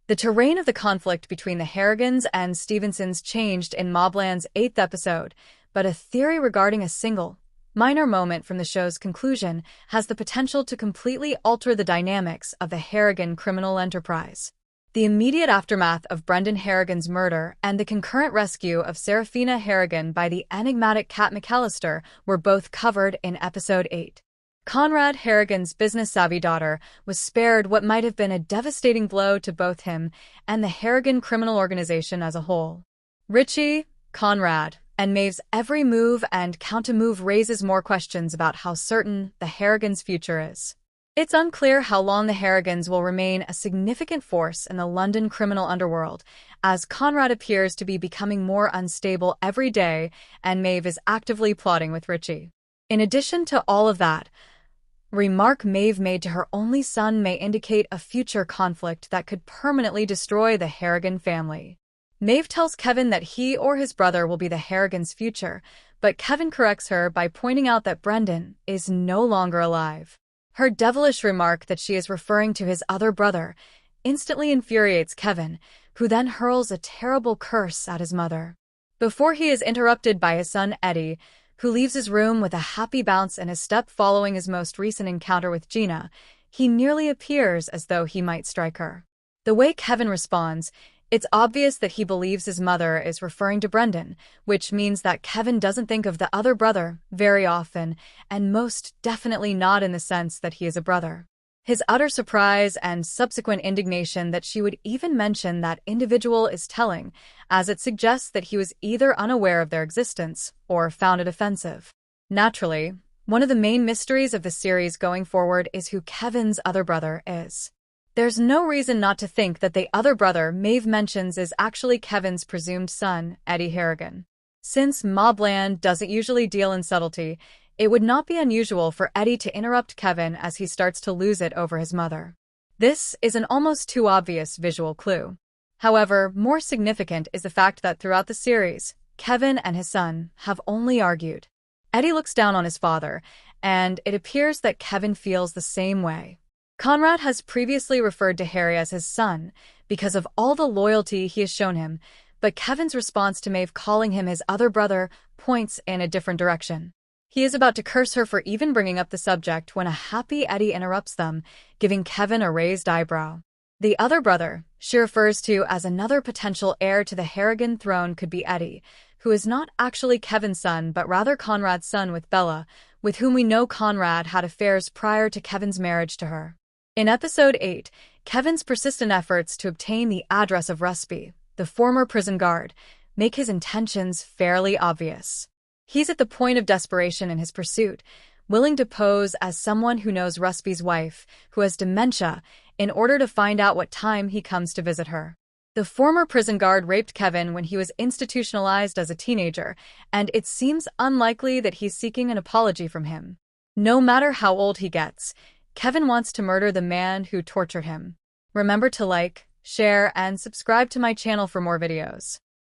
The terrain of the conflict between the Harrigans and Stevensons changed in Mobland's 8th episode, but a theory regarding a single, minor moment from the show's conclusion has the potential to completely alter the dynamics of the Harrigan criminal enterprise. The immediate aftermath of Brendan Harrigan's murder and the concurrent rescue of Serafina Harrigan by the enigmatic Cat McAllister were both covered in Episode 8. Conrad Harrigan's business-savvy daughter was spared what might have been a devastating blow to both him and the Harrigan criminal organization as a whole. Richie, Conrad, and Maeve's every move and counter-move raises more questions about how certain the Harrigans' future is. It's unclear how long the Harrigans will remain a significant force in the London criminal underworld, as Conrad appears to be becoming more unstable every day and Maeve is actively plotting with Richie. In addition to all of that, remark Maeve made to her only son may indicate a future conflict that could permanently destroy the Harrigan family. Maeve tells Kevin that he or his brother will be the Harrigans' future, but Kevin corrects her by pointing out that Brendan is no longer alive. Her devilish remark that she is referring to his other brother instantly infuriates Kevin, who then hurls a terrible curse at his mother. Before he is interrupted by his son Eddie, who leaves his room with a happy bounce in his step following his most recent encounter with Gina, he nearly appears as though he might strike her. The way Kevin responds, it's obvious that he believes his mother is referring to Brendan, which means that Kevin doesn't think of the other brother very often, and most definitely not in the sense that he is a brother. His utter surprise and subsequent indignation that she would even mention that individual is telling, as it suggests that he was either unaware of their existence or found it offensive. Naturally, one of the main mysteries of the series going forward is who Kevin's other brother is. There's no reason not to think that the other brother Maeve mentions is actually Kevin's presumed son, Eddie Harrigan. Since Mobland doesn't usually deal in subtlety, it would not be unusual for Eddie to interrupt Kevin as he starts to lose it over his mother. This is an almost too obvious visual clue. However, more significant is the fact that throughout the series, Kevin and his son have only argued. Eddie looks down on his father, and it appears that Kevin feels the same way. Conrad has previously referred to Harry as his son because of all the loyalty he has shown him, but Kevin's response to Maeve calling him his other brother points in a different direction. He is about to curse her for even bringing up the subject when a happy Eddie interrupts them, giving Kevin a raised eyebrow. The other brother she refers to as another potential heir to the Harrigan throne could be Eddie, who is not actually Kevin's son but rather Conrad's son with Bella, with whom we know Conrad had affairs prior to Kevin's marriage to her. In Episode 8, Kevin's persistent efforts to obtain the address of Rusby, the former prison guard, make his intentions fairly obvious. He's at the point of desperation in his pursuit, willing to pose as someone who knows Rusby's wife, who has dementia, in order to find out what time he comes to visit her. The former prison guard raped Kevin when he was institutionalized as a teenager, and it seems unlikely that he's seeking an apology from him. No matter how old he gets, Kevin wants to murder the man who tortured him. Remember to like, share, and subscribe to my channel for more videos.